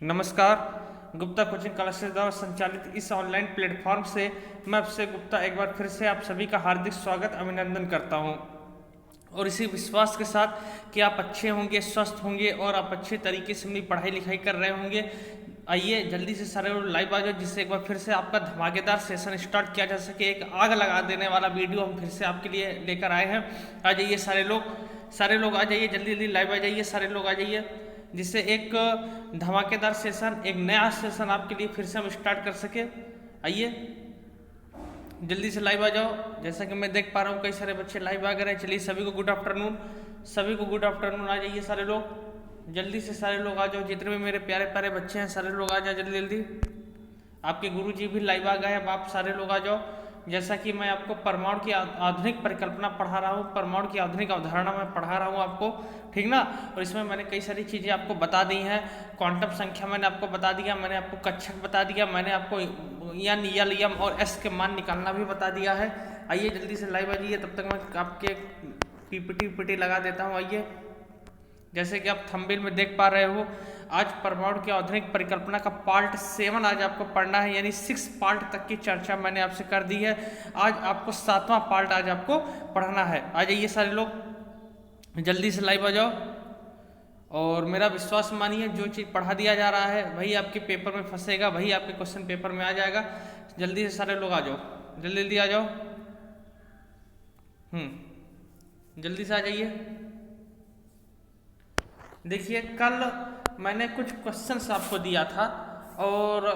नमस्कार। Gupta coaching classes द्वारा संचालित इस ऑनलाइन प्लेटफॉर्म से मैं आपसे गुप्ता एक बार फिर से आप सभी का हार्दिक स्वागत अभिनंदन करता हूं और इसी विश्वास के साथ कि आप अच्छे होंगे, स्वस्थ होंगे और आप अच्छे तरीके से अपनी पढ़ाई लिखाई कर रहे होंगे। आइए जल्दी से सारे लाइव आ जाओ, जिससे एक बार फिर से आपका धमाकेदार सेशन स्टार्ट किया जा सके। एक आग लगा देने वाला वीडियो हम फिर से आपके लिए लेकर आए हैं। आ जाइए सारे लोग आ जाइए, जल्दी जल्दी लाइव आ जाइए, सारे लोग आ जाइए, जिससे एक धमाकेदार सेशन, एक नया सेशन आपके लिए फिर से हम स्टार्ट कर सके। आइए जल्दी से लाइव आ जाओ। जैसा कि मैं देख पा रहा हूँ कई सारे बच्चे लाइव आ गए हैं। चलिए सभी को गुड आफ्टरनून, सभी को गुड आफ्टरनून। आ जाइए सारे लोग, जल्दी से सारे लोग आ जाओ। जितने भी मेरे प्यारे प्यारे बच्चे हैं सारे लोग आ जाओ जल्दी जल्दी। आपके गुरुजी भी लाइव आ गए हैं, अब आप सारे लोग आ जाओ। जैसा कि मैं आपको परमाणु की आधुनिक परिकल्पना पढ़ा रहा हूँ, परमाणु की आधुनिक अवधारणा में पढ़ा रहा हूँ आपको, ठीक ना। और इसमें मैंने कई सारी चीज़ें आपको बता दी हैं। क्वांटम संख्या मैंने आपको बता दिया, मैंने आपको कक्षक बता दिया, मैंने आपको एन, यल, यम और एस के मान निकालना भी बता दिया है। आइए जल्दी से लाइव आ जाइए, तब तक मैं आपके पीपीटी लगा देता हूँ। आइए, जैसे कि आप थंबनेल में देख पा रहे हो, आज परमाणु की आधुनिक परिकल्पना का पार्ट 7 आज आपको पढ़ना है, यानी 6 पार्ट तक की चर्चा मैंने आपसे कर दी है। आज आपको 7वां पार्ट आज आपको पढ़ना है। आ जाइए सारे लोग, जल्दी से लाइव आ जाओ और मेरा विश्वास मानिए, जो चीज़ पढ़ा दिया जा रहा है वही आपके पेपर में फंसेगा, वही आपके क्वेश्चन पेपर में आ जाएगा। जल्दी से सारे लोग आ जाओ, जल्दी जल्दी आ जाओ। जल्दी से आ जाइए। देखिए, कल मैंने कुछ क्वेश्चंस आपको दिया था और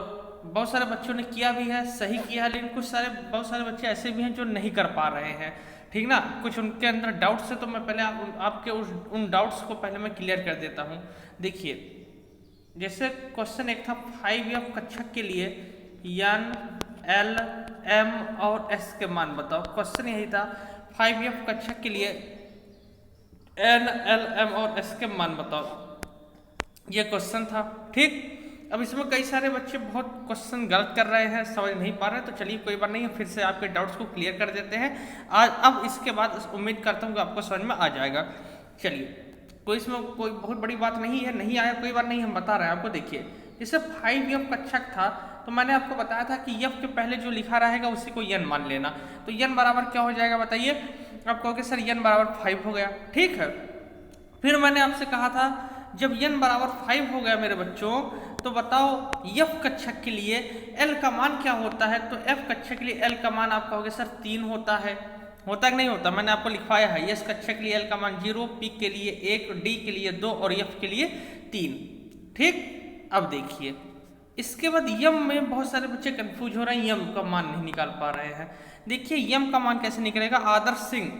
बहुत सारे बच्चों ने किया भी है, सही किया है, लेकिन बहुत सारे बच्चे ऐसे भी हैं जो नहीं कर पा रहे हैं, ठीक ना। कुछ उनके अंदर डाउट्स है, तो मैं पहले आपके उन डाउट्स को पहले मैं क्लियर कर देता हूँ। देखिए, जैसे क्वेश्चन एक था 5F कक्षक के लिए एन, एल, एम और एस के मान बताओ। क्वेश्चन यही था, 5F कक्षक के लिए एन, एल, एम और एस के मान बताओ, ये क्वेश्चन था, ठीक। अब इसमें कई सारे बच्चे बहुत क्वेश्चन गलत कर रहे हैं, समझ नहीं पा रहे हैं, तो चलिए कोई बात नहीं है, फिर से आपके डाउट्स को क्लियर कर देते हैं आज। अब इसके बाद उम्मीद करता हूँ कि आपको समझ में आ जाएगा। चलिए, कोई इसमें कोई बहुत बड़ी बात नहीं है, नहीं आया कोई बात नहीं, हम बता रहे हैं आपको। देखिए, जैसे 5F कक्षक था तो मैंने आपको बताया था कि F के पहले जो लिखा रहेगा उसी को n मान लेना। तो n बराबर क्या हो जाएगा बताइए। आप कहोगे सर n बराबर 5 हो गया, ठीक है। फिर मैंने आपसे कहा था जब n बराबर 5 हो गया मेरे बच्चों, तो बताओ F कक्षक के लिए L का मान क्या होता है। तो F कक्षक के लिए L का मान आप कहोगे सर 3 होता है, होता कि नहीं होता। मैंने आपको लिखवाया है, S कक्षक के लिए L का मान 0, P के लिए 1, D के लिए 2 और F के लिए 3, ठीक। अब देखिए, इसके बाद यम में बहुत सारे बच्चे कंफ्यूज हो रहे हैं, यम का मान नहीं निकाल पा रहे हैं। देखिए, यम का मान कैसे निकलेगा, आदर्श सिंह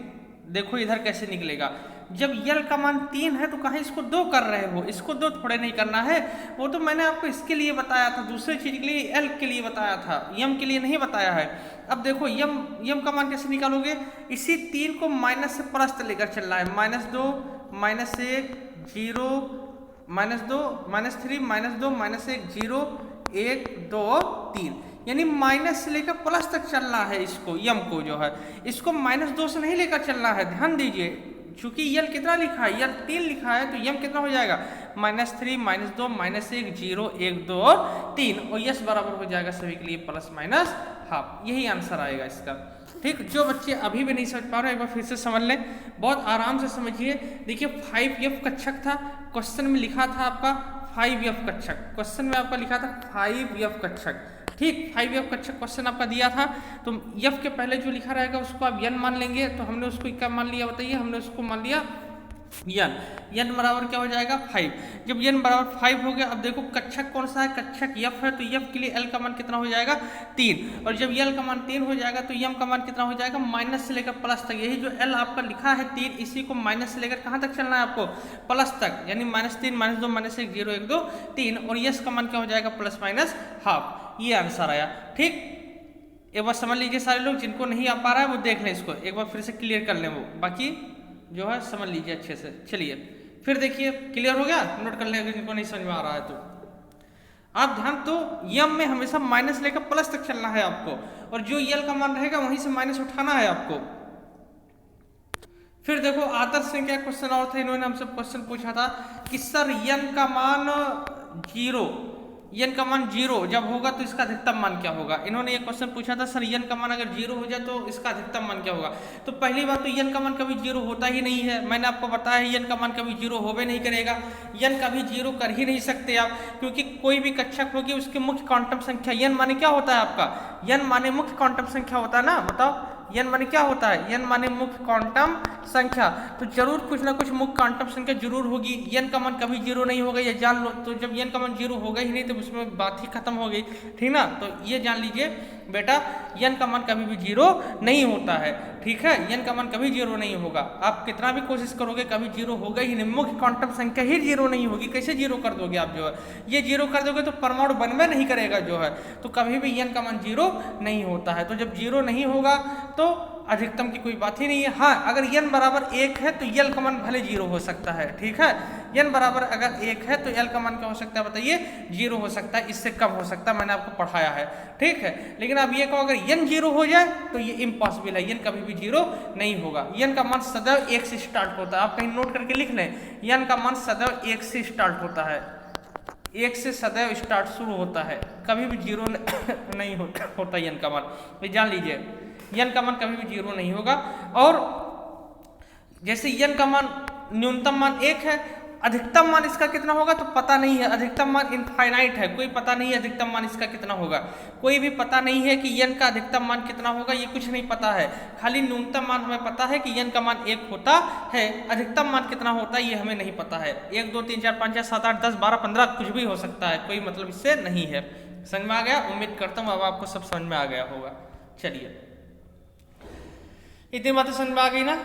देखो इधर कैसे निकलेगा। जब यल का मान 3 है तो कहीं इसको 2 कर रहे हो, इसको 2 थोड़े नहीं करना है। वो तो मैंने आपको इसके लिए बताया था, दूसरे चीज के लिए, एल के लिए बताया था, यम के लिए नहीं बताया है। अब देखो यम का मान कैसे निकालोगे, इसी 3 को माइनस से प्लस तक लेकर चलना है। -2, -1, 0, -2, -3, -2, -1, 0, 1, 2, 3, यानी माइनस से लेकर प्लस तक चलना है। इसको यम को जो है, इसको -2 से नहीं लेकर चलना है, ध्यान दीजिए। चूंकि यल कितना लिखा है, यल 3 लिखा है, तो यम कितना हो जाएगा -3, -2, -1, 0, 1, 2 और 3, और यस बराबर हो जाएगा सभी के लिए +-½ यही आंसर आएगा इसका, ठीक। जो बच्चे अभी भी नहीं समझ पा रहे हैं एक बार फिर से समझ लें, बहुत आराम से समझिए। देखिए, 5F कक्षक था, क्वेश्चन में लिखा था आपका 5F कक्षक, क्वेश्चन में आपका लिखा था 5F कक्षक, ठीक। 5F कक्षक क्वेश्चन आपका दिया था, तो F के पहले जो लिखा रहेगा उसको आप n मान लेंगे। तो हमने उसको क्या मान लिया बताइए, हमने उसको मान लिया n बराबर क्या हो जाएगा 5। जब n बराबर 5 हो गया, अब देखो कक्षक कौन सा है, कक्षक F है, तो F के लिए L का मान कितना हो जाएगा 3, और जब L का मान 3 हो जाएगा तो M का मान कितना हो जाएगा माइनस से लेकर प्लस तक। यही जो L आपका लिखा है 3, इसी को माइनस से लेकर कहाँ तक चलना है आपको, प्लस तक, यानी -3, -2, -1, 0, 1, 2, 3, और यस का मान क्या हो जाएगा +-½ ये आंसर आया, ठीक। एक बार समझ लीजिए सारे लोग, जिनको नहीं आ पा रहा है वो देख लें, इसको एक बार फिर से क्लियर कर लें, वो बाकी जो है समझ लीजिए अच्छे से। चलिए फिर देखिए, क्लियर हो गया, नोट कर लें जिनको नहीं समझ में आ रहा है तो। आप ध्यान तो, यम में हमेशा माइनस लेकर प्लस तक चलना है आपको, और जो यल का मान रहेगा वहीं से माइनस उठाना है आपको। फिर देखो, आदर्श से क्या क्वेश्चन और था, इन्होंने हमसे क्वेश्चन पूछा था कि सर यन का मान 0 यन का मान 0 जब होगा तो इसका अधिकतम मान क्या होगा। इन्होंने ये क्वेश्चन पूछा था सर यन का मान अगर 0 हो जाए तो इसका अधिकतम मान क्या होगा। तो पहली बात तो यन का मान कभी 0 होता ही नहीं है, मैंने आपको बताया यन का मान कभी 0 होवे नहीं करेगा, यन कभी 0 कर ही नहीं सकते आप, क्योंकि कोई भी कक्षक होगी उसकी मुख्य क्वांटम संख्या, यन माने क्या होता है आपका, यन माने मुख्य क्वांटम संख्या होता है ना, बताओ यन माने क्या होता है, यन माने मुख्य क्वांटम संख्या, तो जरूर कुछ ना कुछ मुख्य क्वांटम संख्या जरूर होगी, यन का मान कभी 0 नहीं होगा, ये जान लो। तो जब यन का मान 0 होगा ही नहीं तो उसमें बात ही खत्म हो गई, ठीक ना। तो ये जान लीजिए बेटा यन का मान कभी भी 0 नहीं होता है, ठीक है, यन का मान कभी 0 नहीं होगा, आप कितना भी कोशिश करोगे कभी 0 होगा ही नहीं, मुख्य क्वांटम संख्या ही 0 नहीं होगी, कैसे 0 कर दोगे आप जो है, ये 0 कर दोगे तो परमाणु बनवे नहीं करेगा जो है, तो कभी भी यन का मान 0 नहीं होता है। तो जब 0 नहीं होगा तो अधिकतम की कोई बात ही नहीं है। हाँ, अगर यन बराबर 1 है तो यल का मान भले 0 हो सकता है, ठीक है, यन बराबर अगर 1 है तो यल का मान क्या हो सकता है बताइए, 0 हो सकता है, इससे कम हो सकता है, मैंने आपको पढ़ाया है, ठीक है। लेकिन अब ये कहो अगर यन 0 हो जाए तो ये इम्पॉसिबल है, यन कभी भी 0 नहीं होगा, यन का मान सदैव 1 से स्टार्ट होता है, आप कहीं नोट करके लिख लें, यन का मान सदैव 1 से स्टार्ट होता है, 1 से सदैव स्टार्ट शुरू होता है, कभी भी 0 नहीं होता यन का मान, ये जान लीजिए, यन का मान कभी भी 0 नहीं होगा। और जैसे यन का मान न्यूनतम मान 1 है, अधिकतम मान इसका कितना होगा तो पता नहीं है, अधिकतम मान इनफाइनाइट है, कोई पता नहीं है अधिकतम मान इसका कितना होगा, कोई भी पता नहीं है कि यन का अधिकतम मान कितना होगा, ये कुछ नहीं पता है, खाली न्यूनतम मान हमें पता है कि यन का मान 1 होता है, अधिकतम मान कितना होता है ये हमें नहीं पता है, 1 2 3 4 5 6 7 8 10 12 15 कुछ भी हो सकता है, कोई मतलब इससे नहीं है। समझ में आ गया, उम्मीद करता हूँ अब आपको सब समझ में आ गया होगा। चलिए इतनी बातें समझ में आ गई ना,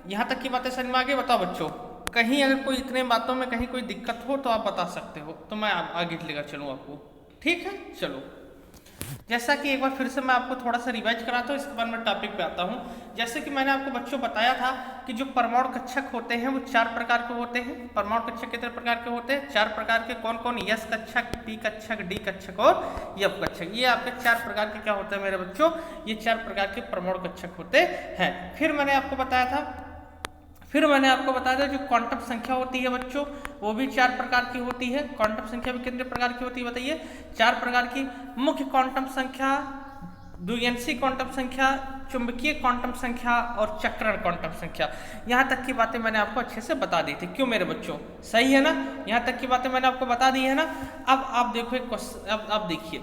यहाँ तक की बातें समझ में आ गई। बताओ बच्चों, कहीं अगर कोई इतने बातों में कहीं कोई दिक्कत हो तो आप बता सकते हो, तो मैं आगे लेकर चलूँ आपको, ठीक है। चलो जैसा कि एक बार फिर से मैं आपको थोड़ा सा रिवाइज कराता हूँ, इसके बाद मैं टॉपिक पे आता हूँ। जैसे कि मैंने आपको बच्चों बताया था कि जो परमाणु कक्षक होते हैं वो 4 प्रकार के होते हैं। परमाणु कक्षक कितने प्रकार के होते हैं, 4 प्रकार के। कौन कौन, यस कक्षक, पी कक्षक, डी कक्षक और यफ कक्षक, ये आपके 4 प्रकार के क्या होते हैं मेरे बच्चों, ये 4 प्रकार के परमाणु कक्षक होते हैं। फिर मैंने आपको बताया था जो क्वांटम संख्या होती है बच्चों वो भी 4 प्रकार की होती है। क्वांटम संख्या भी कितने प्रकार की होती है बताइए, 4 प्रकार की। मुख्य क्वांटम संख्या, द्विअंशी क्वांटम संख्या, चुंबकीय क्वांटम संख्या और चक्रण क्वांटम संख्या। यहाँ तक की बातें मैंने आपको अच्छे से बता दी थी, क्यों मेरे बच्चों, सही है ना, यहाँ तक की बातें मैंने आपको बता दी है ना। अब आप देखो एक क्वेश्चन, अब आप देखिए,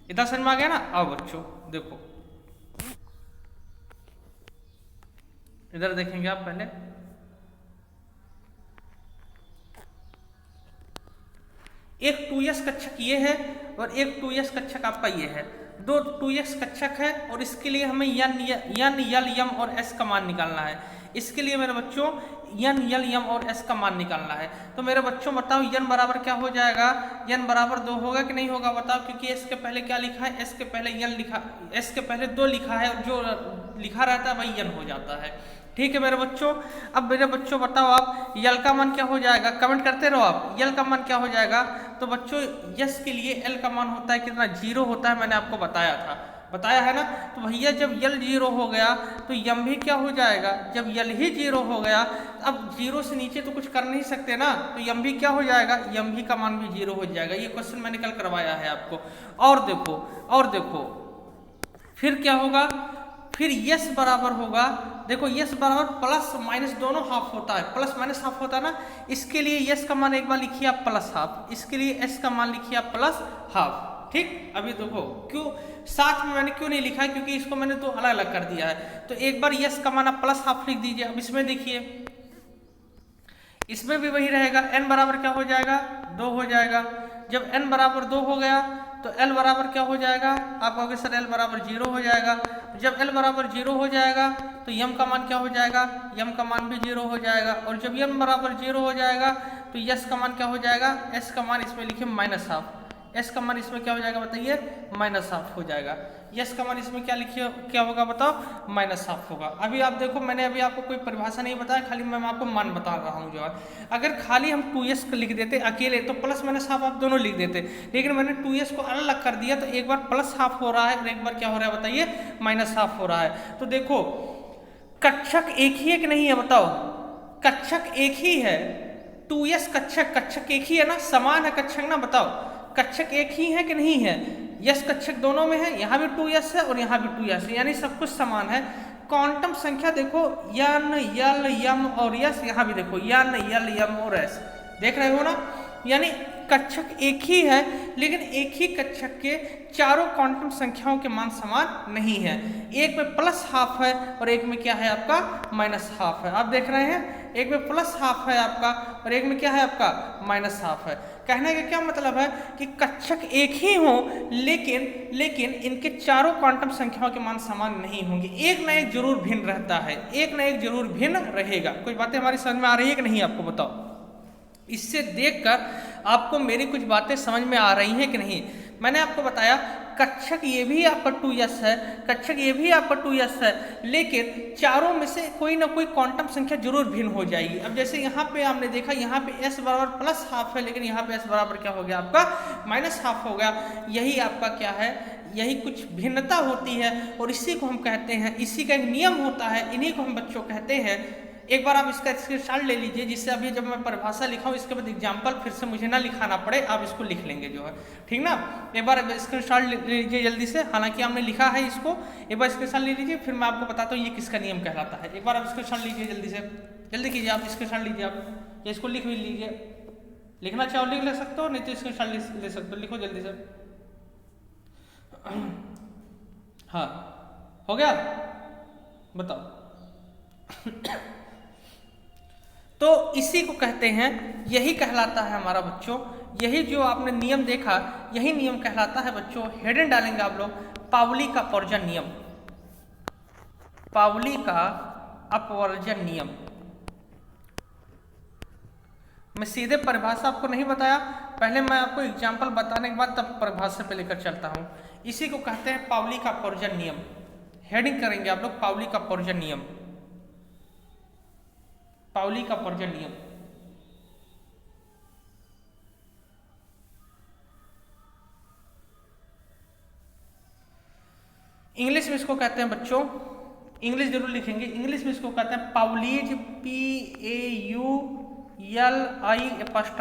इतना समझ में आ गया ना। आओ बच्चों देखो, इधर देखेंगे आप पहले, एक 2s कक्षक ये है और एक 2s कक्षक आपका ये है, दो 2s कक्षक है और इसके लिए हमें यन यल यम और एस का मान निकालना है। इसके लिए मेरे बच्चों यन यल यम और एस का मान निकालना है। तो मेरे बच्चों बताओ यन बराबर क्या हो जाएगा, यन बराबर 2 होगा कि नहीं होगा बताओ, क्योंकि एस के पहले क्या लिखा है, एस के पहले यन लिखा, एस के पहले 2 लिखा है और जो लिखा रहता है वही यन हो जाता है, ठीक है मेरे बच्चों। अब मेरे बच्चों बताओ आप यल का मान क्या हो जाएगा, कमेंट करते रहो आप, यल का मान क्या हो जाएगा। तो बच्चों यस के लिए एल का मान होता है कितना, 0 होता है, मैंने आपको बताया है ना। तो भैया जब यल 0 हो गया तो यम भी क्या हो जाएगा, जब यल ही 0 हो गया, अब 0 से नीचे तो कुछ कर नहीं सकते ना, तो यम भी क्या हो जाएगा, यम भी का मान भी 0 हो जाएगा। ये क्वेश्चन मैंने कल करवाया है आपको। और देखो फिर क्या होगा, फिर यस बराबर होगा, देखो यस बराबर प्लस माइनस दोनों हाफ होता है, प्लस माइनस हाफ होता है ना। इसके लिए यस का मान एक बार लिखिए आप प्लस हाफ, इसके लिए एस का मान लिखिए आप प्लस हाफ, ठीक। अभी देखो क्यों साथ में मैंने क्यों नहीं लिखा है, क्योंकि इसको मैंने 2 अलग अलग कर दिया है। तो एक बार यस का मान आप प्लस हाफ लिख दीजिए। अब इसमें देखिए, इसमें भी वही रहेगा, n बराबर क्या हो जाएगा, 2 हो जाएगा। जब n बराबर 2 हो गया तो l बराबर क्या हो जाएगा, आप कहोगे सर l बराबर 0 हो जाएगा। जब l बराबर 0 हो जाएगा तो यम का मान क्या हो जाएगा, यम का मान भी 0 हो जाएगा। और जब यम बराबर 0 हो जाएगा तो यस का मान क्या हो जाएगा, एस का मान इसमें लिखिए माइनस हाफ, एस का मान इसमें क्या हो जाएगा बताइए, माइनस हाफ हो जाएगा। यस का मान इसमें क्या लिखिए, क्या होगा बताओ, माइनस हाफ होगा। अभी आप देखो मैंने अभी आपको कोई परिभाषा नहीं बताया, खाली मैं आपको मान बता रहा हूँ जो है। अगर खाली हम 2s को लिख देते अकेले तो प्लस माइनस हाफ आप दोनों लिख देते, लेकिन मैंने 2s को अलग कर दिया, तो एक बार प्लस हाफ हो रहा है और एक बार क्या हो रहा है बताइए, माइनस हाफ हो रहा है। तो देखो कक्षक एक ही है कि नहीं है बताओ, कक्षक एक ही है, 2s कक्षक एक ही है ना, समान है कक्षक ना, बताओ कक्षक एक ही है कि नहीं है? यस कक्षक दोनों में है, यहाँ भी 2s है और यहाँ भी 2s है, यानी सब कुछ समान है। क्वांटम संख्या देखो n l m और s, यहाँ भी देखो n l m और s, देख रहे हो ना? यानी कक्षक एक ही है, लेकिन एक ही कक्षक के चारों क्वांटम संख्याओं के मान समान नहीं है। एक में प्लस हाफ है और एक में क्या है आपका माइनस हाफ है। आप देख रहे हैं, एक में प्लस हाफ है आपका और एक में क्या है आपका माइनस हाफ है। कहने का क्या मतलब है कि कक्षक एक ही हो, लेकिन इनके चारों क्वांटम संख्याओं के मान समान नहीं होंगे, एक ना एक जरूर भिन्न रहता है, एक ना एक जरूर भिन्न रहेगा। कुछ बातें हमारी समझ में आ रही है कि नहीं आपको बताओ? इससे देखकर आपको मेरी कुछ बातें समझ में आ रही हैं कि नहीं? मैंने आपको बताया कक्षक ये भी आपका 2s है, कक्षक ये भी आपका 2s है, लेकिन चारों में से कोई ना कोई क्वांटम संख्या जरूर भिन्न हो जाएगी। अब जैसे यहाँ पे आपने देखा, यहाँ पे s बराबर प्लस हाफ है, लेकिन यहाँ पे s बराबर क्या हो गया आपका माइनस हाफ हो गया। यही आपका क्या है, यही कुछ भिन्नता होती है और इसी को हम कहते हैं, इसी का एक नियम होता है, इन्हीं को हम बच्चों कहते हैं। एक बार आप इसका स्क्रीनशॉट ले लीजिए, जिससे अभी जब मैं परिभाषा लिखाऊं इसके बाद एग्जाम्पल फिर से मुझे ना लिखाना पड़े, आप इसको लिख लेंगे जो है, ठीक ना? एक बार स्क्रीनशॉट ले लीजिए जल्दी से, हालांकि हमने लिखा है इसको, एक बार स्क्रीनशॉट ले लीजिए, फिर मैं आपको बताता हूँ ये किसका नियम कहलाता है। एक बार आप स्क्रीनशॉट लीजिए जल्दी से, जल्दी कीजिए आप स्क्रीनशॉट लीजिए, आप या इसको लिख भी लीजिए, लिखना चाहो लिख ले सकते हो, नहीं तो स्क्रीनशॉट ले सकते हो, लिखो जल्दी से। हाँ हो गया, बताओ। तो इसी को कहते हैं, यही कहलाता है हमारा बच्चों, यही जो आपने नियम देखा यही नियम कहलाता है बच्चों। हेडिंग डालेंगे आप लोग, पाउली का अपवर्जन नियम, पाउली का अपवर्जन नियम। मैं सीधे परिभाषा आपको नहीं बताया, पहले मैं आपको एग्जाम्पल बताने के बाद तब परिभाषा पे लेकर चलता हूं। इसी को कहते हैं पाउली का अपवर्जन नियम। हेडिंग करेंगे आप लोग, पाउली का अपवर्जन नियम, पाउली का अपवर्जन नियम। इंग्लिश में इसको कहते हैं बच्चों, इंग्लिश जरूर लिखेंगे, इंग्लिश में इसको कहते हैं पाउलीज,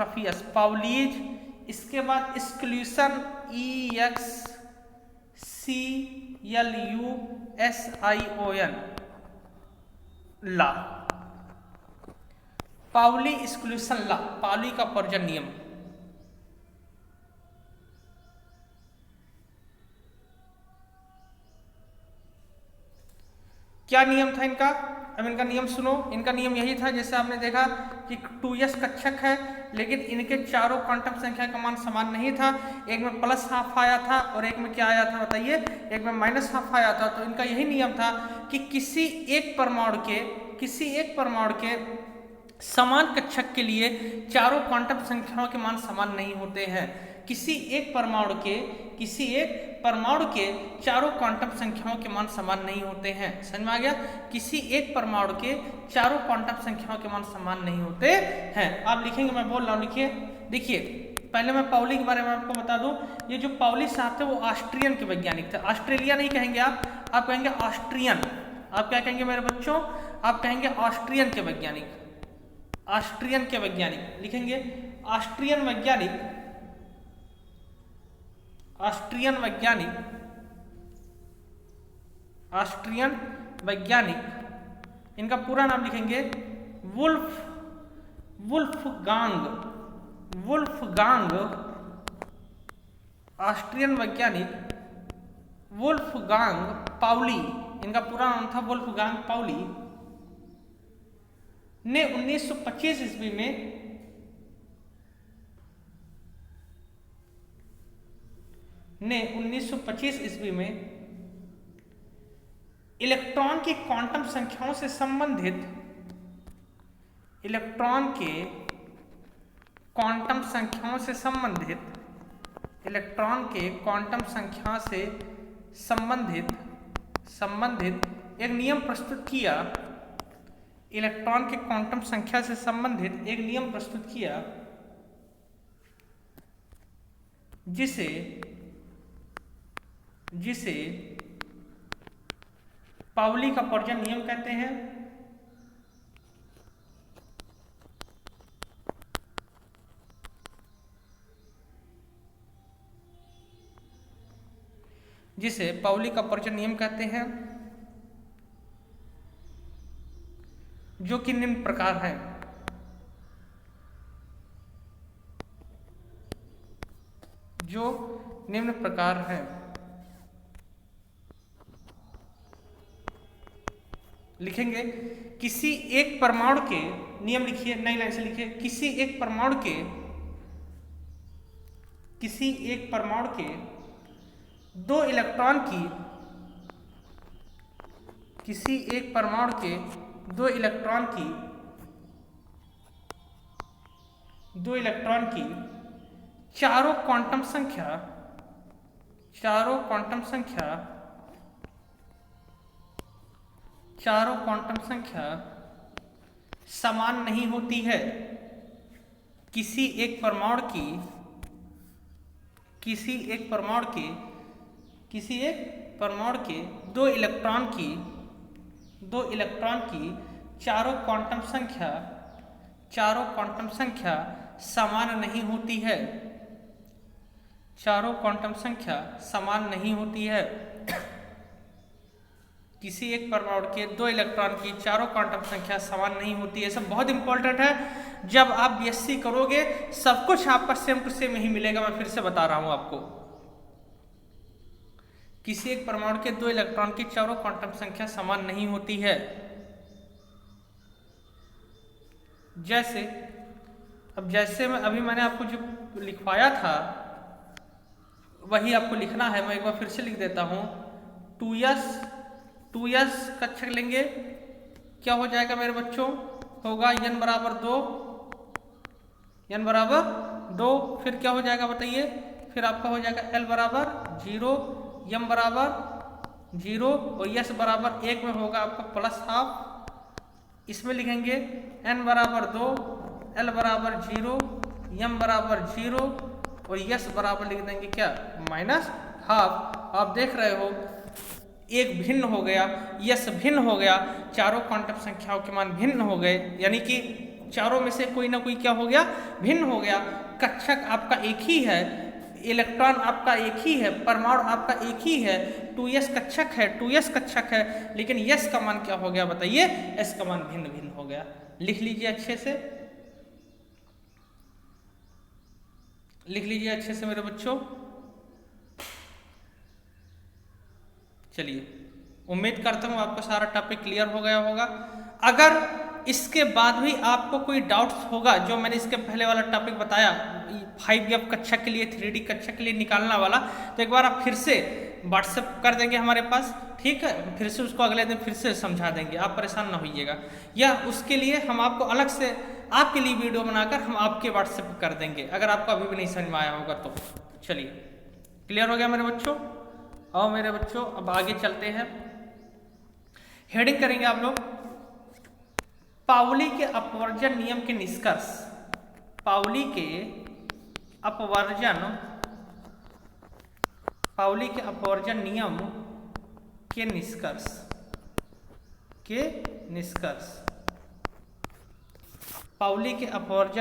PAULI'S, पाउलीज। इसके बाद एक्सक्लूशन, EXCLUSION, ला, पाउली एक्सक्लूशन ला, पाउली का अपवर्जन नियम। क्या नियम था इनका? अब इनका नियम सुनो। इनका नियम यही था, जैसे आपने देखा कि 2s कक्षक है, लेकिन इनके चारों क्वांटम संख्या का मान समान नहीं था। एक में प्लस हाफ आया था और एक में क्या आया था बताइए, एक में माइनस हाफ आया था। तो इनका यही नियम था कि किसी एक परमाणु के समान कक्षक के लिए चारों क्वांटम संख्याओं के मान समान नहीं होते हैं। किसी एक परमाणु के चारों क्वांटम संख्याओं के मान समान नहीं होते हैं। समझ में आ गया? किसी एक परमाणु के चारों क्वांटम संख्याओं के मान समान नहीं होते हैं। आप लिखेंगे, मैं बोल रहा हूँ, लिखिए। देखिए पहले मैं पाउली के बारे में आपको बता दूं। ये जो पाउली साहब थे वो ऑस्ट्रियन के वैज्ञानिक थे। ऑस्ट्रेलिया नहीं कहेंगे आप कहेंगे ऑस्ट्रियन। आप क्या कहेंगे मेरे बच्चों? आप कहेंगे ऑस्ट्रियन के वैज्ञानिक, ऑस्ट्रियन के वैज्ञानिक लिखेंगे। ऑस्ट्रियन वैज्ञानिक, ऑस्ट्रियन वैज्ञानिक, ऑस्ट्रियन वैज्ञानिक, इनका पूरा नाम लिखेंगे वुल्फगांग, ऑस्ट्रियन वैज्ञानिक वुल्फगांग पाउली, इनका पूरा नाम था वुल्फगांग पाउली, ने 1925 ईस्वी में इलेक्ट्रॉन की क्वांटम संख्याओं से संबंधित, इलेक्ट्रॉन के क्वांटम संख्याओं से संबंधित, इलेक्ट्रॉन के क्वांटम संख्या से संबंधित एक नियम प्रस्तुत किया। इलेक्ट्रॉन के क्वांटम संख्या से संबंधित एक नियम प्रस्तुत किया जिसे पाउली का अपवर्जन नियम कहते हैं। जिसे पाउली का अपवर्जन नियम कहते हैं, जो कि निम्न प्रकार है। जो निम्न प्रकार है। लिखेंगे किसी एक परमाणु के, नियम लिखिए, नई लाइन से लिखिए, किसी एक परमाणु के दो इलेक्ट्रॉन की, किसी एक परमाणु के दो इलेक्ट्रॉन की चारों क्वांटम संख्या समान नहीं होती है। किसी एक परमाणु के दो इलेक्ट्रॉन की चारों क्वांटम संख्या समान नहीं होती है। किसी एक परमाणु के दो इलेक्ट्रॉन की चारों क्वांटम संख्या समान नहीं होती है। सब बहुत इंपॉर्टेंट है। जब आप बीएससी करोगे सब कुछ आपका सेम टू सेम ही मिलेगा। मैं फिर से बता रहा हूं आपको, किसी एक परमाणु के दो इलेक्ट्रॉन की चारों क्वांटम संख्या समान नहीं होती है। जैसे मैंने आपको जो लिखवाया था वही आपको लिखना है। मैं एक बार फिर से लिख देता हूं। 2s कक्षक लेंगे, क्या हो जाएगा मेरे बच्चों, होगा n बराबर 2, फिर क्या हो जाएगा बताइए, फिर आपका हो जाएगा l बराबर 0, m बराबर 0 और s बराबर 1 में होगा आपका +12। इसमें लिखेंगे n बराबर 2, l बराबर 0, m बराबर 0 और s बराबर लिख देंगे क्या, -12। आप देख रहे हो एक भिन्न हो गया, यस भिन्न हो गया, चारों क्वांटम संख्याओं के मान भिन्न हो गए, यानी कि चारों में से कोई ना कोई क्या हो गया, भिन्न हो गया। कक्षक आपका एक ही है, इलेक्ट्रॉन आपका एक ही है, परमाणु आपका एक ही है, 2s कक्षक है, लेकिन यस का मान क्या हो गया बताइए, एस का मान भिन्न भिन्न हो गया। लिख लीजिए अच्छे से मेरे बच्चों। चलिए, उम्मीद करता हूँ आपको सारा टॉपिक क्लियर हो गया होगा। अगर इसके बाद भी आपको कोई डाउट्स होगा, जो मैंने इसके पहले वाला टॉपिक बताया 5F कक्षा के लिए, 3D कक्षा के लिए निकालना वाला, तो एक बार आप फिर से व्हाट्सएप कर देंगे हमारे पास, ठीक है, फिर से उसको अगले दिन फिर से समझा देंगे, आप परेशान ना होइएगा। या उसके लिए हम आपको अलग से आपके लिए वीडियो बनाकर हम आपके व्हाट्सएप पर कर देंगे, अगर आपको अभी भी नहीं समझ में आया होगा तो। चलिए, क्लियर हो गया मेरे बच्चों। और मेरे बच्चों अब आगे चलते हैं, हेडिंग करेंगे आप लोग पाउली के अपवर्जन नियम के निष्कर्ष। पाउली के अपवर्जन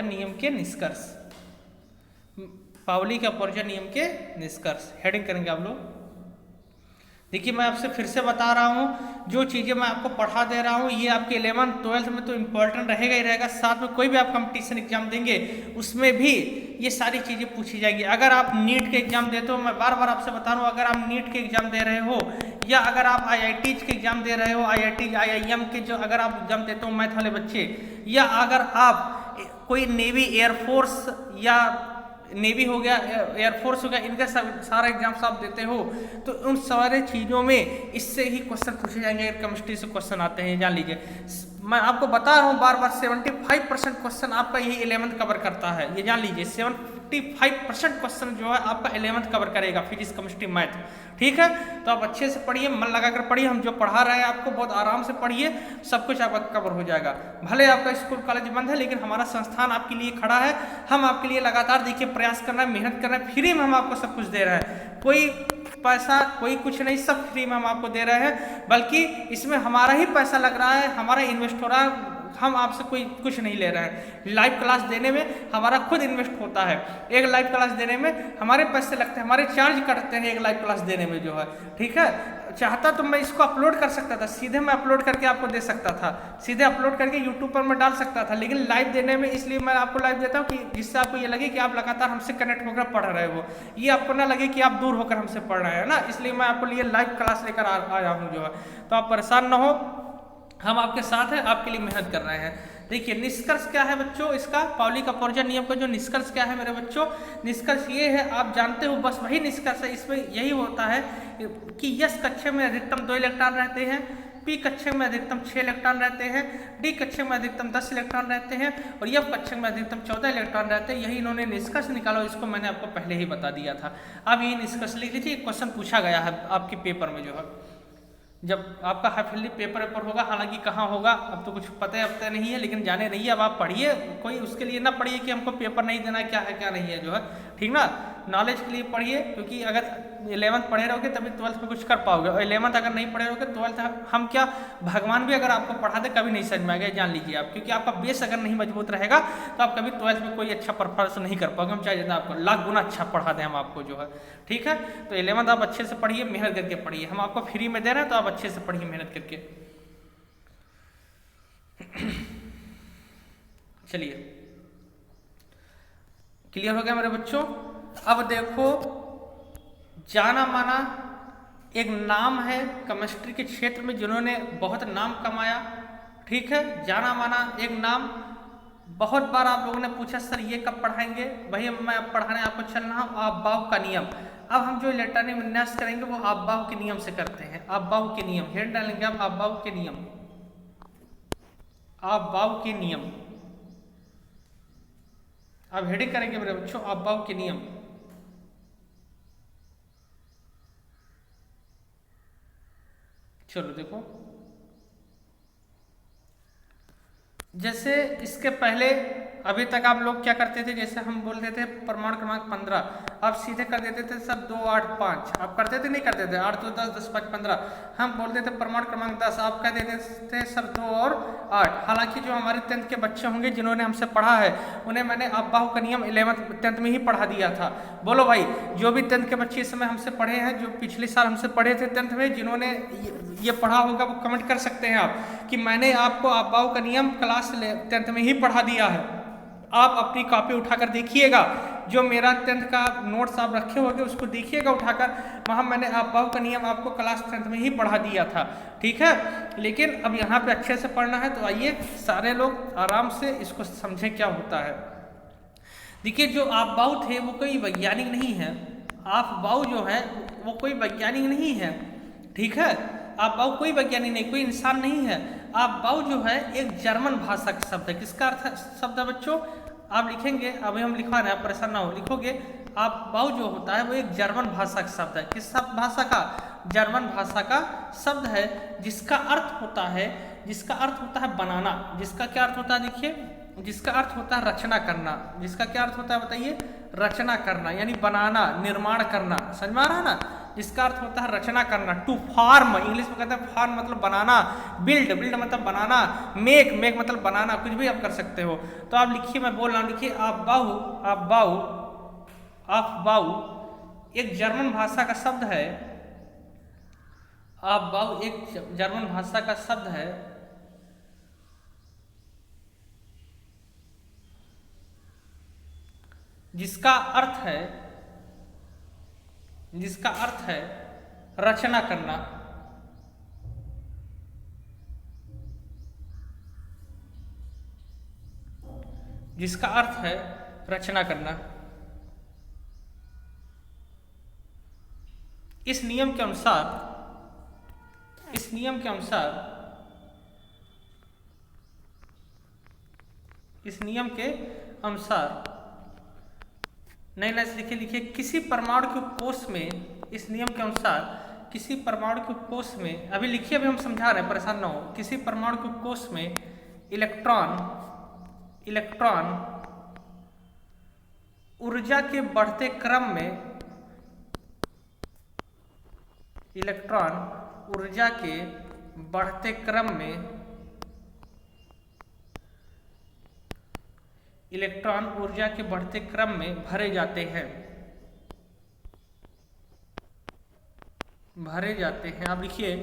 नियम के निष्कर्ष। पाउली के अपवर्जन नियम के निष्कर्ष हेडिंग करेंगे आप लोग। देखिए, मैं आपसे फिर से बता रहा हूँ, जो चीज़ें मैं आपको पढ़ा दे रहा हूँ ये आपके 11th 12th में तो इम्पोर्टेंट रहेगा ही रहेगा, साथ में कोई भी आप कंपटीशन एग्जाम देंगे उसमें भी ये सारी चीज़ें पूछी जाएंगी। अगर आप नीट के एग्जाम देते हो, मैं बार बार आपसे बता रहा हूँ, अगर आप नीट के एग्जाम दे रहे हो या अगर आप IITs के एग्जाम दे रहे हो, IIT IIM के जो अगर आप एग्जाम देते हो मैथ वाले बच्चे, या अगर आप कोई नेवी एयरफोर्स या नेवी हो गया, एयरफोर्स हो गया, इनका सारा एग्जाम्स आप देते हो, तो उन सारे चीज़ों में इससे ही क्वेश्चन पूछे जाएंगे। अगर केमिस्ट्री से क्वेश्चन आते हैं, जान लीजिए, मैं आपको बता रहा हूँ बार बार, 75% क्वेश्चन आपका यही 11th कवर करता है, ये जान लीजिए। 75% क्वेश्चन जो है आपका 11th कवर करेगा, फिजिक्स केमिस्ट्री मैथ, ठीक है। तो आप अच्छे से पढ़िए, मन लगाकर पढ़िए, हम जो पढ़ा रहे हैं आपको बहुत आराम से पढ़िए, सब कुछ आपका कवर हो जाएगा। भले आपका स्कूल कॉलेज बंद है, लेकिन हमारा संस्थान आपके लिए खड़ा है। हम आपके लिए लगातार देखिए प्रयास कर रहे हैं, मेहनत कर रहे हैं, फ्री में हम आपको सब कुछ दे रहे हैं, कोई पैसा कोई कुछ नहीं, सब फ्री में हम आपको दे रहे हैं। बल्कि इसमें हमारा ही पैसा लग रहा है, हमारा इन्वेस्ट हो रहा है, हम आपसे कोई कुछ नहीं ले रहे हैं। लाइव क्लास देने में हमारा खुद इन्वेस्ट होता है, एक लाइव क्लास देने में हमारे पैसे लगते हैं, हमारे चार्ज कटते हैं एक लाइव क्लास देने में जो है, ठीक है। चाहता तो मैं इसको अपलोड कर सकता था, सीधे मैं अपलोड करके आपको दे सकता था, सीधे अपलोड करके यूट्यूब पर मैं डाल सकता था, लेकिन लाइव देने में इसलिए मैं आपको लाइव देता हूँ कि जिससे आपको ये लगे कि आप लगातार हमसे कनेक्ट होकर पढ़ रहे हो, ये आपको ना लगे कि आप दूर होकर हमसे पढ़ रहे हैं ना, इसलिए मैं आपको लिए लाइव क्लास लेकर आया हूँ जो है। तो आप परेशान ना हो, हम आपके साथ हैं, आपके लिए मेहनत कर रहे हैं। देखिए निष्कर्ष क्या है बच्चों इसका, पाउली का पोर्जन नियम का जो निष्कर्ष क्या है मेरे बच्चों, निष्कर्ष ये है, आप जानते हो बस वही निष्कर्ष है, इसमें यही होता है कि यस कक्षा में अधिकतम 2 इलेक्ट्रॉन रहते हैं, पी कक्षा में अधिकतम 6 इलेक्ट्रॉन रहते हैं, डी कक्षा में अधिकतम 10 इलेक्ट्रॉन रहते हैं और एफ कक्षा में अधिकतम 14 इलेक्ट्रॉन रहते हैं। यही इन्होंने निष्कर्ष निकाला, इसको मैंने आपको पहले ही बता दिया था। अब ये निष्कर्ष लिख लीजिए, क्वेश्चन पूछा गया है आपके पेपर में जो है, जब आपका हाफ ईयरली पेपर होगा, हालांकि कहाँ होगा अब तो कुछ पता नहीं है, लेकिन जाने रहिए। अब आप पढ़िए, कोई उसके लिए ना पढ़िए कि हमको पेपर नहीं देना, क्या है क्या नहीं है जो है, ठीक ना, नॉलेज के लिए पढ़िए, क्योंकि अगर 11th पढ़े रहोगे तभी 12th में कुछ कर पाओगे, और 11th अगर नहीं पढ़े रहोगे 12th हम क्या, भगवान भी अगर आपको पढ़ा दे कभी नहीं समझ में आएगा, जान लीजिए आप, क्योंकि आपका बेस अगर नहीं मजबूत रहेगा तो आप कभी 12th में कोई अच्छा परफॉर्मेंस नहीं कर पाओगे, हम चाहे जितना आपको लाख गुना अच्छा पढ़ा दें हम आपको जो है, ठीक है। तो 11th आप अच्छे से पढ़िए, मेहनत करके पढ़िए, हम आपको फ्री में दे रहे हैं तो आप अच्छे से पढ़िए मेहनत करके। चलिए क्लियर हो गया मेरे बच्चों। अब देखो जाना माना एक नाम है केमिस्ट्री के क्षेत्र में जिन्होंने बहुत नाम कमाया, ठीक है, जाना माना एक नाम। बहुत बार आप लोगों ने पूछा सर ये कब पढ़ाएंगे, वही मैं अब पढ़ाने आपको चल रहा हूँ, आपबाऊ का नियम। अब हम जो इलेक्ट्रॉनिक विन्यास करेंगे वो आपबाऊ के नियम से करते हैं, आपबाऊ के नियम, हेड डालेंगे आप आपबाऊ के नियम, आपबाऊ के नियम, अब हेडिंग करेंगे मेरे बच्चों आपबाऊ के नियम। चलो देखो, जैसे इसके पहले अभी तक आप लोग क्या करते थे, जैसे हम बोलते थे परमाणु क्रमांक 15, अब सीधे कर देते थे सब 2 8 5, आप करते थे नहीं करते थे, 8 2 10 10 5 15, हम बोलते थे परमाणु क्रमांक 10, आप कह देते थे सब 2 और 8। हालांकि जो हमारे 10th के बच्चे होंगे जिन्होंने हमसे पढ़ा है उन्हें मैंने आपबाऊ का नियम 11th 10th में ही पढ़ा दिया था। बोलो भाई, जो भी 10th के बच्चे इस समय हमसे पढ़े हैं, जो पिछले साल हमसे पढ़े थे 10th में, जिन्होंने ये पढ़ा होगा वो कमेंट कर सकते हैं आप कि मैंने आपको आपबाऊ का नियम क्लास 10th में ही पढ़ा दिया है। आप अपनी कॉपी उठाकर देखिएगा, जो मेरा 10th का नोट्स आप रखे होंगे उसको देखिएगा उठाकर, वहाँ मैंने आपबाऊ का नियम आपको क्लास 10th में ही पढ़ा दिया था, ठीक है। लेकिन अब यहाँ पे अच्छे से पढ़ना है, तो आइए सारे लोग आराम से इसको समझें क्या होता है। देखिए जो आपबाऊ थे वो कोई वैज्ञानिक नहीं है, आपबाऊ जो है वो कोई वैज्ञानिक नहीं है, ठीक है। आपबाऊ कोई वैज्ञानिक नहीं, कोई इंसान नहीं है। आपबाऊ जो है एक जर्मन भाषा का शब्द है। किसका अर्थ शब्द है बच्चों, आप लिखेंगे, अभी हम लिखवा रहे हैं, आप परेशान ना हो, लिखोगे। आपबाऊ जो होता है वो एक जर्मन भाषा का शब्द है। किस भाषा का, जर्मन भाषा का शब्द है, जिसका अर्थ होता है बनाना। जिसका क्या अर्थ होता है, देखिए, जिसका अर्थ होता है रचना करना। जिसका क्या अर्थ होता है बताइए, रचना करना, यानी बनाना, निर्माण करना, समझ में आ रहा है ना। जिसका अर्थ होता है रचना करना। टू फार्म, इंग्लिश में कहते हैं फार्म मतलब बनाना, बिल्ड मतलब बनाना, मेक मतलब बनाना, कुछ भी आप कर सकते हो। तो आप लिखिए, मैं बोल रहा हूँ, लिखिए आपबाऊ एक जर्मन भाषा का शब्द है। आपबाऊ एक जर्मन भाषा का शब्द है जिसका अर्थ है रचना करना। जिसका अर्थ है रचना करना। इस नियम के अनुसार नई लाइन लिखिए किसी परमाणु के कोष में, इस नियम के अनुसार किसी परमाणु के कोष में, अभी लिखिए, अभी हम समझा रहे हैं, परेशान ना हो। किसी परमाणु के कोष में इलेक्ट्रॉन ऊर्जा के बढ़ते क्रम में इलेक्ट्रॉन ऊर्जा के बढ़ते क्रम में भरे जाते हैं। भरे जाते हैं। अब लिखिए,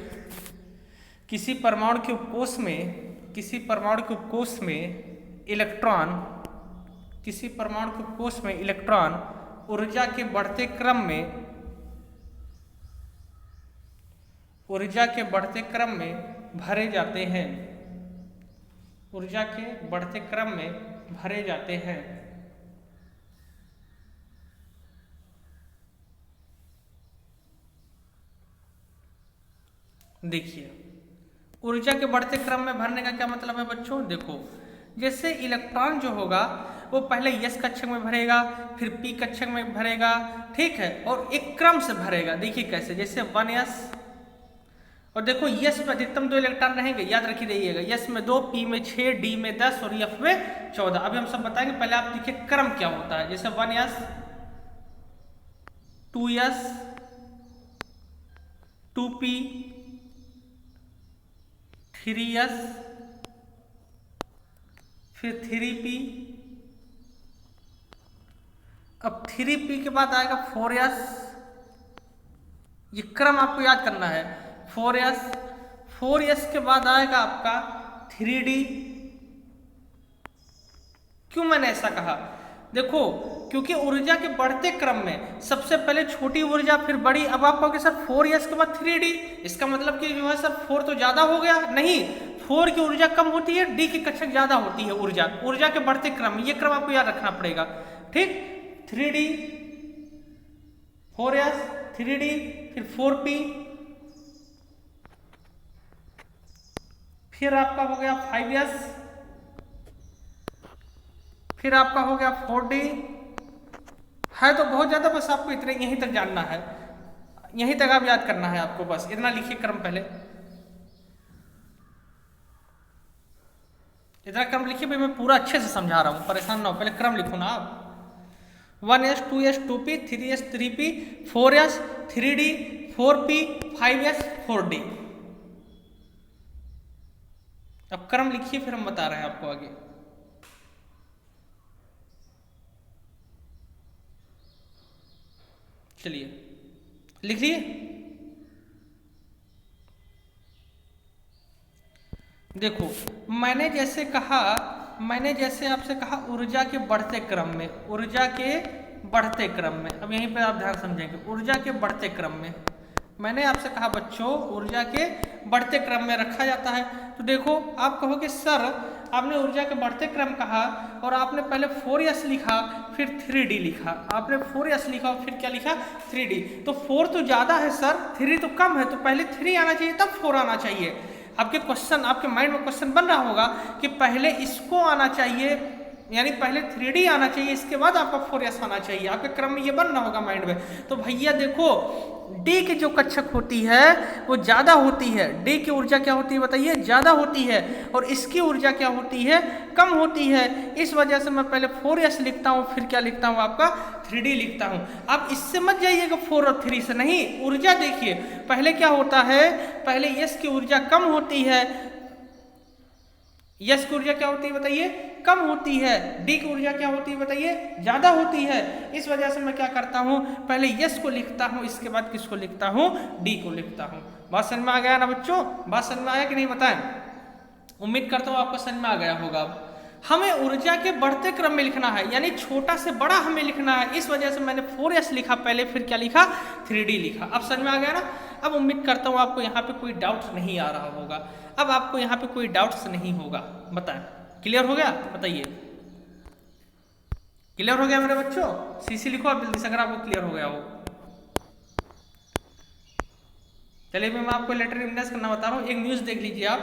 किसी परमाणु के उपकोष में इलेक्ट्रॉन ऊर्जा के बढ़ते क्रम में भरे जाते हैं। ऊर्जा के बढ़ते क्रम में भरे जाते हैं। देखिए, ऊर्जा के बढ़ते क्रम में भरने का क्या मतलब है बच्चों? देखो, जैसे इलेक्ट्रॉन जो होगा वो पहले यस कक्षक में भरेगा, फिर पी कक्षक में भरेगा, ठीक है, और एक क्रम से भरेगा। देखिए कैसे, जैसे 1s, और देखो यस में अधिकतम 2 इलेक्ट्रॉन रहेंगे, याद रखी रहिएगा। यस में 2, पी में 6, डी में 10 और एफ में 14। अभी हम सब बताएंगे, पहले आप देखिए क्रम क्या होता है। जैसे 1s, 2s, 2p, 3s, फिर 3p, अब 3p के बाद आएगा 4s। ये क्रम आपको याद करना है। 4s के बाद आएगा आपका 3d। क्यों मैंने ऐसा कहा? देखो, क्योंकि ऊर्जा के बढ़ते क्रम में सबसे पहले छोटी ऊर्जा, फिर बड़ी। अब आप कहोगे सर 4s के बाद 3d, इसका मतलब कि जो है सर 4 तो ज्यादा हो गया। नहीं, 4 की ऊर्जा कम होती है, d की कक्षक ज्यादा होती है। ऊर्जा के बढ़ते क्रम, ये क्रम आपको याद रखना पड़ेगा, ठीक। 3d, 4s, 3d, फिर 4p, फिर आपका हो गया 5s, फिर आपका हो गया 4d। है तो बहुत ज्यादा, बस आपको इतने यहीं तक जानना है, यहीं तक आप याद करना है आपको, बस इतना लिखिए क्रम। पहले इतना क्रम लिखिए भाई, मैं पूरा अच्छे से समझा रहा हूं, परेशान ना हो। पहले क्रम लिखो ना आप। 1s, 2s, 2p, 3s, 3p, 4s, 3d, 4p, 5s, 4d। अब क्रम लिखिए, फिर हम बता रहे हैं आपको आगे। चलिए लिख लिए। देखो, मैंने जैसे आपसे कहा ऊर्जा के बढ़ते क्रम में, अब यहीं पे आप ध्यान समझेंगे। ऊर्जा के बढ़ते क्रम में मैंने आपसे कहा बच्चों, ऊर्जा के बढ़ते क्रम में रखा जाता है। तो देखो, आप कहोगे सर आपने ऊर्जा के बढ़ते क्रम कहा और आपने पहले 4s लिखा, फिर 3d लिखा। आपने 4s लिखा और फिर क्या लिखा? 3d। तो 4 तो ज्यादा है सर, 3 तो कम है, तो पहले 3 आना चाहिए तब 4 आना चाहिए। आपके माइंड में क्वेश्चन बन रहा होगा कि पहले इसको आना चाहिए, यानी पहले 3d आना चाहिए, इसके बाद आपका 4s आना चाहिए। आपके क्रम में ये बनना होगा माइंड में। तो भैया देखो, d की जो कक्षक होती है वो ज्यादा होती है। d की ऊर्जा क्या होती है बताइए? ज्यादा होती है। और इसकी ऊर्जा क्या होती है? कम होती है। इस वजह से मैं पहले 4s लिखता हूँ, फिर क्या लिखता हूँ? आपका 3d लिखता हूँ। आप इससे मत जाइएगा 4 और 3 से, नहीं। ऊर्जा देखिए, पहले क्या होता है? पहले s की ऊर्जा कम होती है। यस की ऊर्जा क्या होती है बताइए? कम होती है। डी की ऊर्जा क्या होती है बताइए? ज्यादा होती है। इस वजह से मैं क्या करता हूं? पहले यस को लिखता हूं, इसके बाद किसको लिखता हूं? डी को लिखता हूं। बात समझ में आ गया ना बच्चों? बात समझ में आया कि नहीं बताएं? उम्मीद करता हूं आपको समझ में आ गया होगा। अब हमें ऊर्जा के बढ़ते क्रम में लिखना है, यानी छोटा से बड़ा हमें लिखना है। इस वजह से मैंने 4s लिखा पहले, फिर क्या लिखा? 3d लिखा। अब समझ में आ गया ना? अब उम्मीद करता हूं आपको यहाँ पे कोई डाउट नहीं आ रहा होगा। अब आपको यहाँ पे कोई डाउट्स नहीं होगा, बताएं। क्लियर हो गया? बताइए, क्लियर हो गया मेरे बच्चों? सीसी लिखो आप जल्दी से अगर आपको क्लियर हो गया हो। चलिए मैं आपको लेटर इम्प्रेस करना बता रहा हूँ। एक न्यूज़ देख लीजिए आप।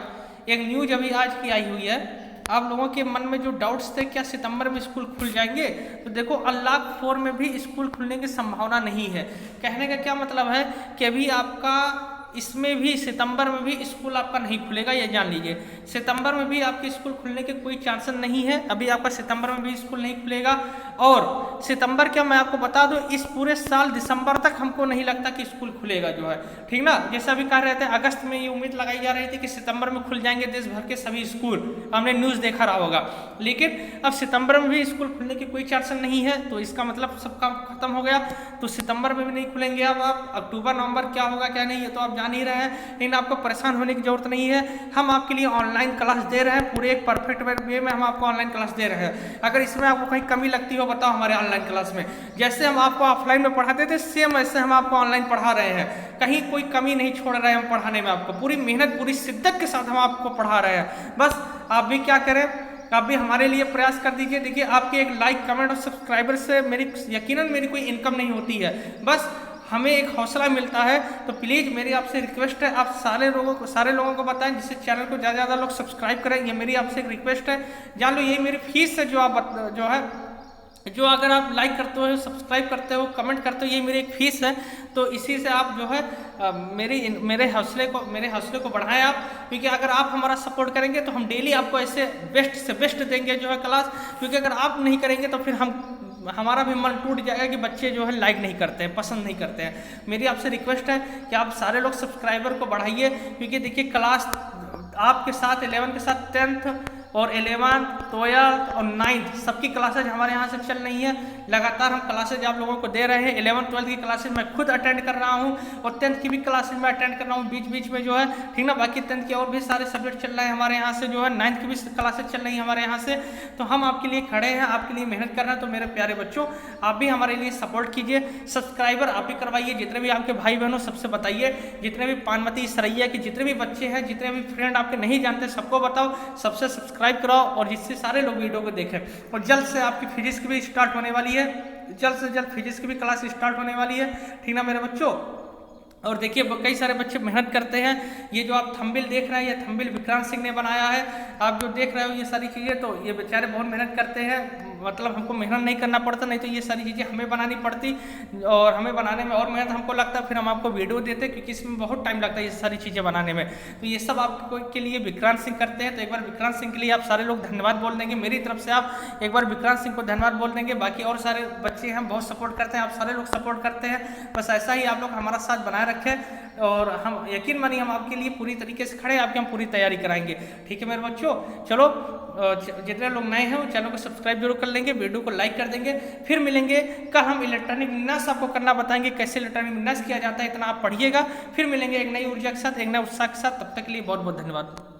एक न्यूज अभी आज की आई हुई है। आप लोगों के मन में जो डाउट्स थे, क्या सितंबर में स्कूल खुल जाएंगे? तो देखो, अनलॉक 4 में भी स्कूल खुलने की संभावना नहीं है। कहने का क्या मतलब है कि अभी आपका इसमें भी सितंबर में भी स्कूल आपका नहीं खुलेगा, ये जान लीजिए। सितंबर में भी आपके स्कूल खुलने के कोई चांसेस नहीं है। अभी आपका सितंबर में भी स्कूल नहीं खुलेगा। और सितंबर क्या, मैं आपको बता दूं, इस पूरे साल दिसंबर तक हमको नहीं लगता कि स्कूल खुलेगा जो है, ठीक ना। जैसा अभी कह रहे थे अगस्त में ये उम्मीद लगाई जा रही थी कि सितंबर में खुल जाएंगे देश भर के सभी स्कूल, हमने न्यूज़ देखा रहा होगा। लेकिन अब सितंबर में भी स्कूल खुलने की कोई चांसेस नहीं है, तो इसका मतलब सब काम खत्म हो गया। तो सितंबर में भी नहीं खुलेंगे। अब आप अक्टूबर नवंबर क्या होगा क्या नहीं, ये तो आप जान ही रहे हैं। लेकिन आपको परेशान होने की जरूरत नहीं है। हम आपके लिए ऑनलाइन क्लास दे रहे हैं, पूरे एक परफेक्ट वे में हम आपको ऑनलाइन क्लास दे रहे हैं। अगर इसमें आपको कहीं कमी लगती हो बताओ हमारे ऑनलाइन क्लास में। जैसे हम आपको ऑफलाइन में पढ़ाते थे सेम ऐसे हम आपको ऑनलाइन पढ़ा रहे हैं। कहीं कोई कमी नहीं छोड़ रहे हैं हम पढ़ाने में। आपको पूरी मेहनत पूरी शिद्दत के साथ हम आपको पढ़ा रहे हैं। बस आप भी क्या करें, आप भी हमारे लिए प्रयास कर दीजिए। देखिए आपके एक लाइक कमेंट और सब्सक्राइबर से मेरी यकीनन मेरी कोई इनकम नहीं होती है, बस हमें एक हौसला मिलता है। तो प्लीज़ मेरी आपसे रिक्वेस्ट है, आप सारे लोगों को बताएं जिससे चैनल को ज़्यादा ज़्यादा लोग सब्सक्राइब करें। ये मेरी आपसे एक रिक्वेस्ट है। जान लो यही मेरी फीस है जो अगर आप लाइक करते हो, सब्सक्राइब करते हो, कमेंट करते हो, ये मेरी एक फीस है। तो इसी से आप जो है मेरे हौसले को बढ़ाएं आप, क्योंकि अगर आप हमारा सपोर्ट करेंगे तो हम डेली आपको ऐसे बेस्ट से बेस्ट देंगे जो है क्लास। क्योंकि अगर आप नहीं करेंगे तो फिर हमारा भी मन टूट जाएगा कि बच्चे जो है लाइक नहीं करते हैं, पसंद नहीं करते हैं। मेरी आपसे रिक्वेस्ट है कि आप सारे लोग सब्सक्राइबर को बढ़ाइए, क्योंकि देखिए क्लास आपके साथ 11 के साथ 10th और 11th 12th और 9th सबकी क्लासेज हमारे यहाँ से चल रही है। लगातार हम क्लासेज आप लोगों को दे रहे हैं। 11th 12th की क्लासेज मैं खुद अटेंड कर रहा हूँ और 10th की भी क्लासेज मैं अटेंड कर रहा हूँ बीच बीच में जो है, ठीक ना। बाकी 10th के और भी सारे सब्जेक्ट चल रहे हैं हमारे यहाँ से जो है, 9th की भी क्लासेज चल रही है हमारे यहाँ से। तो हम आपके लिए खड़े हैं, आपके लिए मेहनत कर रहे हैं। तो मेरे प्यारे बच्चों आप भी हमारे लिए सपोर्ट कीजिए, सब्सक्राइबर आप भी करवाइए। जितने भी आपके भाई बहनों सबसे बताइए, जितने भी पानमती सरैया के जितने भी बच्चे हैं, जितने भी फ्रेंड आपके नहीं जानते सबको बताओ, सबसे सब्सक्राइब कराओ और जिससे सारे लोग वीडियो को देखें। और जल्द से आपकी फिजिक्स की भी स्टार्ट होने वाली है, जल्द से जल्द फिजिक्स की भी क्लास स्टार्ट होने वाली है, ठीक ना मेरे बच्चों। और देखिए कई सारे बच्चे मेहनत करते हैं। ये जो आप थंबनेल देख रहे हैं, ये थंबनेल विक्रांत सिंह ने बनाया है। आप जो देख रहे हो ये सारी चीज़ें, तो ये बेचारे बहुत मेहनत करते हैं। मतलब हमको मेहनत नहीं करना पड़ता, नहीं तो ये सारी चीज़ें हमें बनानी पड़ती और हमें बनाने में और मेहनत हमको लगता है। फिर हम आपको वीडियो देते क्योंकि इसमें बहुत टाइम लगता है ये सारी चीज़ें बनाने में। तो ये सब आपको के लिए विक्रांत सिंह करते हैं। तो एक बार विक्रांत सिंह के लिए आप सारे लोग धन्यवाद बोल देंगे। मेरी तरफ से आप एक बार विक्रांत सिंह को धन्यवाद बोल देंगे। बाकी और सारे बच्चे हैं बहुत सपोर्ट करते हैं, आप सारे लोग सपोर्ट करते हैं। बस ऐसा ही आप लोग हमारा साथ बनाए रखें और हम यकीन मानिए हम आपके लिए पूरी तरीके से खड़े हैं, आपकी हम पूरी तैयारी कराएंगे, ठीक है मेरे बच्चों। चलो जितने लोग नए हैं वो चैनल को सब्सक्राइब जरूर कर लेंगे, वीडियो को लाइक कर देंगे। फिर मिलेंगे कल, हम इलेक्ट्रॉनिक विन्यास आपको करना बताएंगे, कैसे इलेक्ट्रॉनिक विन्यास किया जाता है। इतना आप पढ़िएगा। फिर मिलेंगे एक नई ऊर्जा के साथ, एक नए उत्साह के साथ। तब तक के लिए बहुत बहुत धन्यवाद।